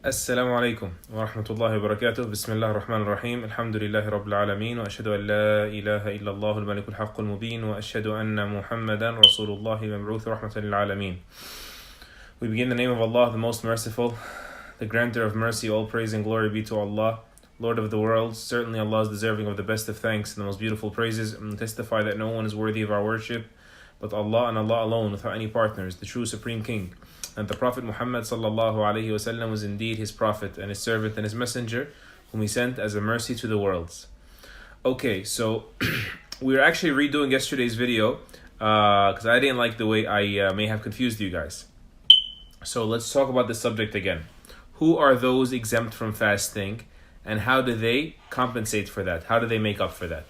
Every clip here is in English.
السلام عليكم ورحمة الله وبركاته. بسم الله الرحمن الرحيم. الحمد لله رب العالمين وأشهد أن لا إله إلا الله الملك الحق المبين وأشهد أن محمدا رسول الله المبعوث رحمة للعالمين. We begin in the name of Allah, the most merciful, the granter of mercy. All praise and glory be to Allah, Lord of the worlds. Certainly Allah is deserving of the best of thanks and the most beautiful praises, and testify that no one is worthy of our worship but Allah and Allah alone, without any partners, the true supreme king. And the Prophet Muhammad sallallahu alaihi wasallam was indeed his prophet and his servant and his messenger, whom he sent as a mercy to the worlds. Okay, so we are actually redoing yesterday's video because I didn't like the way I may have confused you guys. So let's talk about the subject again. Who are those exempt from fasting, and how do they compensate for that? How do they make up for that?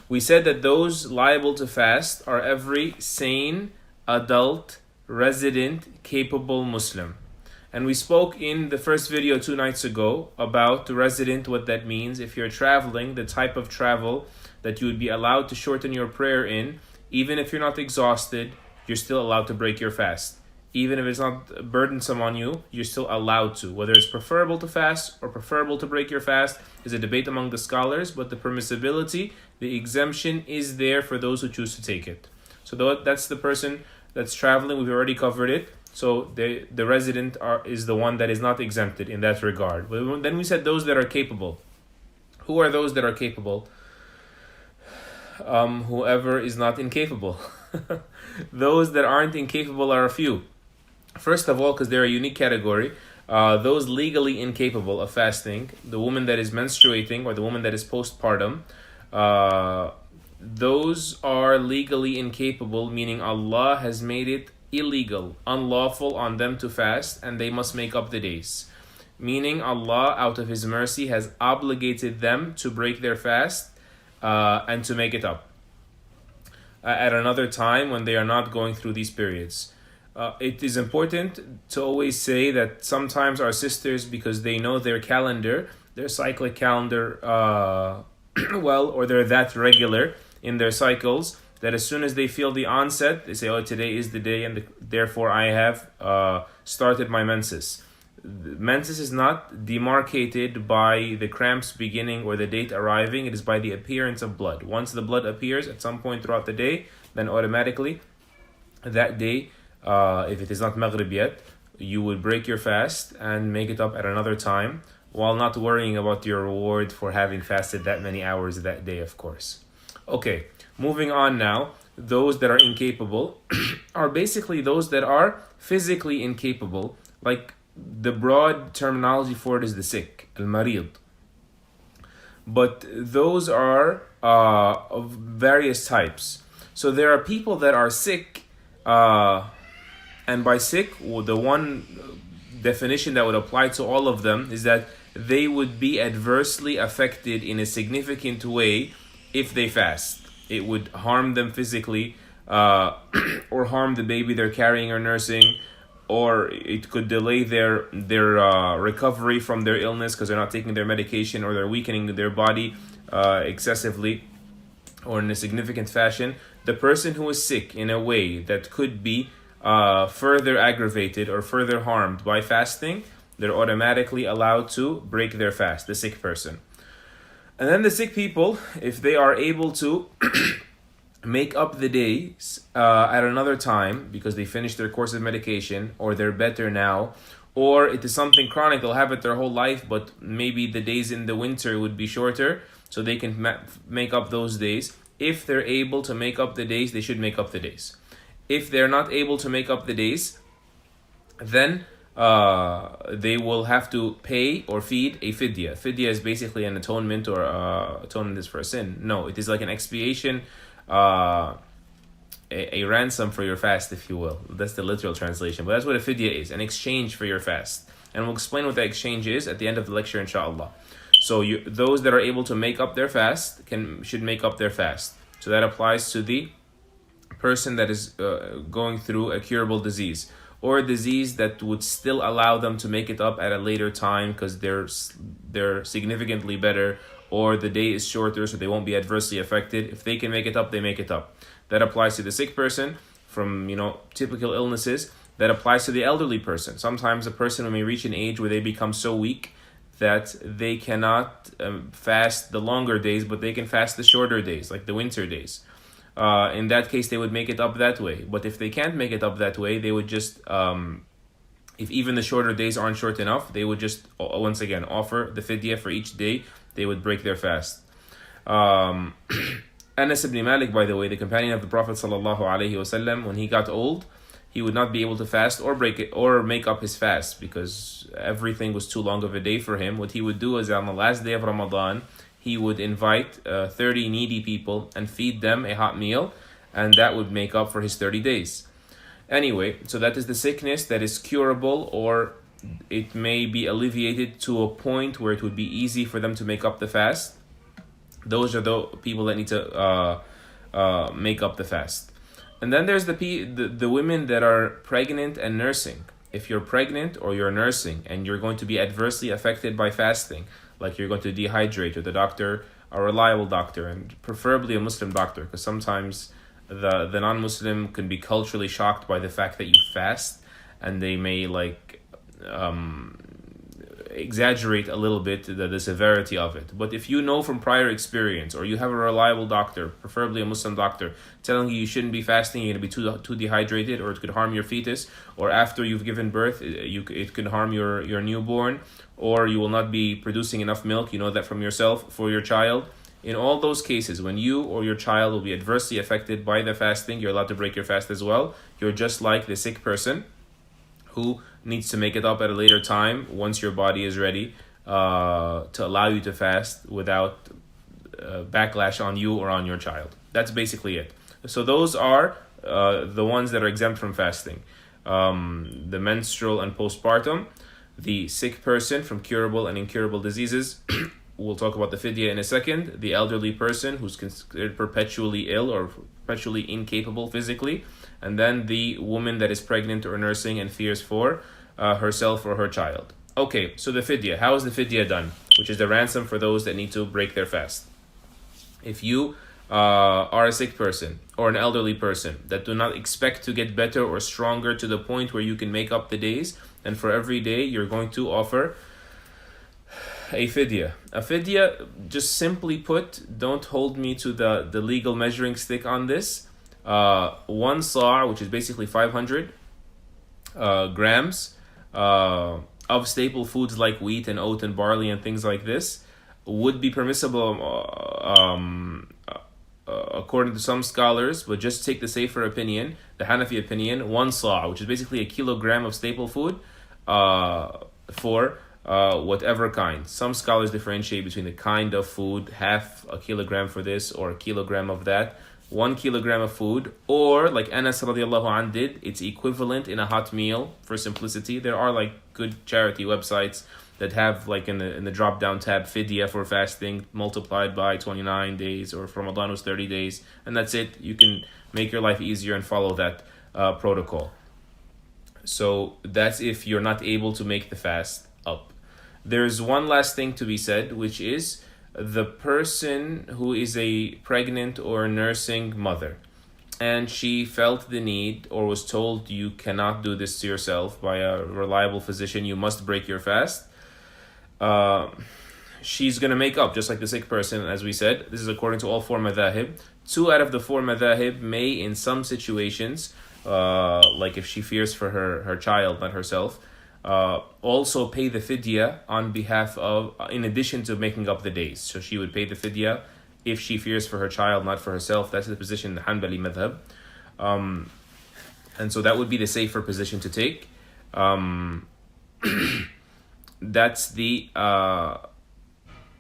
We said that those liable to fast are every sane, adult, resident, capable Muslim. And we spoke in the first video 2 nights ago about the resident, what that means. If you're traveling, the type of travel that you would be allowed to shorten your prayer in, even if you're not exhausted, you're still allowed to break your fast. Even if it's not burdensome on you, you're still allowed to. Whether it's preferable to fast or preferable to break your fast is a debate among the scholars, but the permissibility, the exemption is there for those who choose to take it. So that's the person that's traveling. We've already covered it. So the resident is the one that is not exempted in that regard. But then we said those that are capable. Who are those that are capable? Whoever is not incapable. Those that aren't incapable are a few. First of all, because they're a unique category, those legally incapable of fasting, the woman that is menstruating or the woman that is postpartum, those are legally incapable, meaning Allah has made it illegal, unlawful on them to fast, and they must make up the days. Meaning Allah, out of His mercy, has obligated them to break their fast and to make it up at another time when they are not going through these periods. It is important to always say that sometimes our sisters, because they know their calendar, their cyclic calendar well, or they're that regular in their cycles, that as soon as they feel the onset, they say, oh, today is the day, and therefore I have started my menses. Menses is not demarcated by the cramps beginning or the date arriving. It is by the appearance of blood. Once the blood appears at some point throughout the day, then automatically that day, if it is not Maghrib yet, you would break your fast and make it up at another time, while not worrying about your reward for having fasted that many hours that day, of course. Okay, moving on now. Those that are incapable are basically those that are physically incapable. Like, the broad terminology for it is the sick, al-marid. But those are of various types. So there are people that are sick, and by sick, the one definition that would apply to all of them is that they would be adversely affected in a significant way if they fast. It would harm them physically, or harm the baby they're carrying or nursing, or it could delay their recovery from their illness because they're not taking their medication, or they're weakening their body excessively or in a significant fashion. The person who is sick in a way that could be further aggravated or further harmed by fasting, they're automatically allowed to break their fast, the sick person. And then the sick people, if they are able to make up the days at another time because they finished their course of medication, or they're better now, or it is something chronic, they'll have it their whole life, but maybe the days in the winter would be shorter, so they can make up those days. If they're able to make up the days, they should make up the days. If they're not able to make up the days, then they will have to pay or feed a fidya. Fidya is basically an atonement, or atonement is for a sin. No, it is like an expiation, a ransom for your fast, if you will. That's the literal translation, but that's what a fidya is, an exchange for your fast. And we'll explain what that exchange is at the end of the lecture, inshallah. So those that are able to make up their fast should make up their fast. So that applies to the person that is going through a curable disease, or a disease that would still allow them to make it up at a later time because they're significantly better, or the day is shorter so they won't be adversely affected. If they can make it up, they make it up. That applies to the sick person from typical illnesses. that applies to the elderly person. Sometimes a person may reach an age where they become so weak that they cannot fast the longer days, but they can fast the shorter days, like the winter days. In that case, they would make it up that way. But if they can't make it up that way, they would just, if even the shorter days aren't short enough, they would just, once again, offer the fidya for each day. They would break their fast. Anas ibn Malik, by the way, the companion of the Prophet ﷺ, when he got old, he would not be able to fast or break it or make up his fast because everything was too long of a day for him. What he would do is on the last day of Ramadan, he would invite 30 needy people and feed them a hot meal, and that would make up for his 30 days. Anyway, so that is the sickness that is curable, or it may be alleviated to a point where it would be easy for them to make up the fast. Those are the people that need to make up the fast. And then there's the women that are pregnant and nursing. If you're pregnant or you're nursing and you're going to be adversely affected by fasting, like you're going to dehydrate, or the doctor, a reliable doctor, and preferably a Muslim doctor, because sometimes the non-Muslim can be culturally shocked by the fact that you fast, and they may exaggerate a little bit the severity of it. But if you know from prior experience, or you have a reliable doctor, preferably a Muslim doctor, telling you shouldn't be fasting, you're going to be too dehydrated, or it could harm your fetus, or after you've given birth, it could harm your newborn, or you will not be producing enough milk, you know that from yourself, for your child. In all those cases, when you or your child will be adversely affected by the fasting, you're allowed to break your fast as well. You're just like the sick person who needs to make it up at a later time once your body is ready to allow you to fast without backlash on you or on your child. That's basically it. So those are the ones that are exempt from fasting. The menstrual and postpartum, the sick person from curable and incurable diseases. We'll talk about the fidya in a second. The elderly person who's considered perpetually ill or perpetually incapable physically. And then the woman that is pregnant or nursing and fears for herself or her child. Okay, so the fidya. How is the fidya done? Which is the ransom for those that need to break their fast. If you are a sick person or an elderly person that do not expect to get better or stronger to the point where you can make up the days, and for every day you're going to offer a fidya. A fidya, just simply put, don't hold me to the legal measuring stick on this. 1 sa', which is basically 500 grams of staple foods like wheat and oat and barley and things like this would be permissible according to some scholars, but just take the safer opinion, the Hanafi opinion. 1 sa', which is basically a kilogram of staple food for whatever kind. Some scholars differentiate between the kind of food, half a kilogram for this or a kilogram of that. 1 kilogram of food, or like Anas radiallahu anh did, it's equivalent in a hot meal for simplicity. There are like good charity websites that have like in the drop down tab fidya for fasting multiplied by 29 days, or for Ramadan was 30 days, and that's it. You can make your life easier and follow that protocol. So that's if you're not able to make the fast up. There's one last thing to be said, which is the person who is a pregnant or nursing mother, and she felt the need or was told you cannot do this to yourself by a reliable physician, you must break your fast. She's going to make up, just like the sick person, as we said. This is according to all 4 madhahib. 2 out of the 4 madhahib may, in some situations, like if she fears for her child, not herself, also pay the fidya on behalf of, in addition to making up the days. So she would pay the fidya if she fears for her child, not for herself. That's the position in the Hanbali madhab. And so that would be the safer position to take. That's the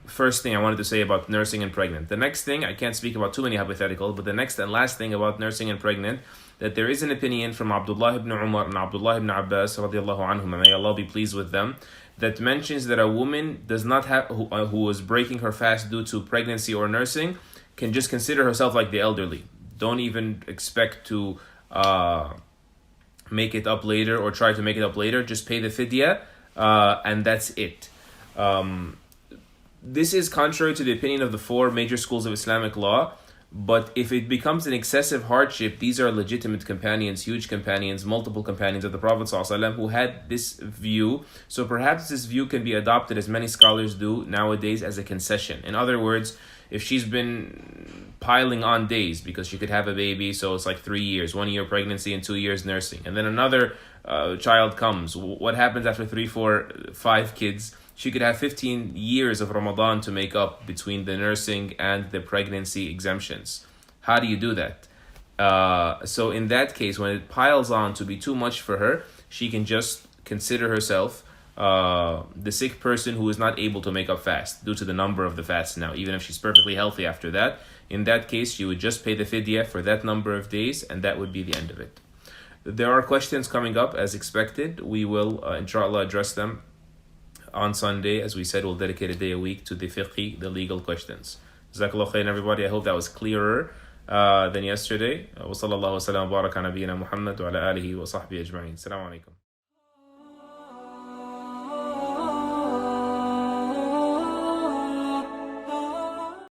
first thing I wanted to say about nursing and pregnant. The next thing, I can't speak about too many hypotheticals, but the next and last thing about nursing and pregnant, that there is an opinion from Abdullah ibn Umar and Abdullah ibn Abbas radiallahu anhum, may Allah be pleased with them, that mentions that a woman does not have who is breaking her fast due to pregnancy or nursing can just consider herself like the elderly. Don't even expect to make it up later or try to make it up later. Just pay the fidya, and that's it. This is contrary to the opinion of the 4 major schools of Islamic law. But if it becomes an excessive hardship, these are legitimate companions, huge companions, multiple companions of the Prophet ﷺ who had this view. So perhaps this view can be adopted, as many scholars do nowadays, as a concession. In other words, if she's been piling on days because she could have a baby, so it's like 3 years, 1 year pregnancy and 2 years nursing, and then another child comes, what happens after 3, 4, 5 kids? She could have 15 years of Ramadan to make up between the nursing and the pregnancy exemptions. How do you do that? So in that case, when it piles on to be too much for her, she can just consider herself the sick person who is not able to make up fast due to the number of the fasts now, even if she's perfectly healthy after that. In that case, she would just pay the fidya for that number of days, and that would be the end of it. There are questions coming up as expected. We will, inshallah, address them on Sunday. As we said, we'll dedicate a day a week to the fiqh, the legal questions. Jazakallah khairan, everybody. I hope that was clearer than yesterday. Wa sallallahu wa sallam wa baraka ala nabiyyina Muhammad wa ala alihi wa sahbihi ajma'in. Assalamu alaikum.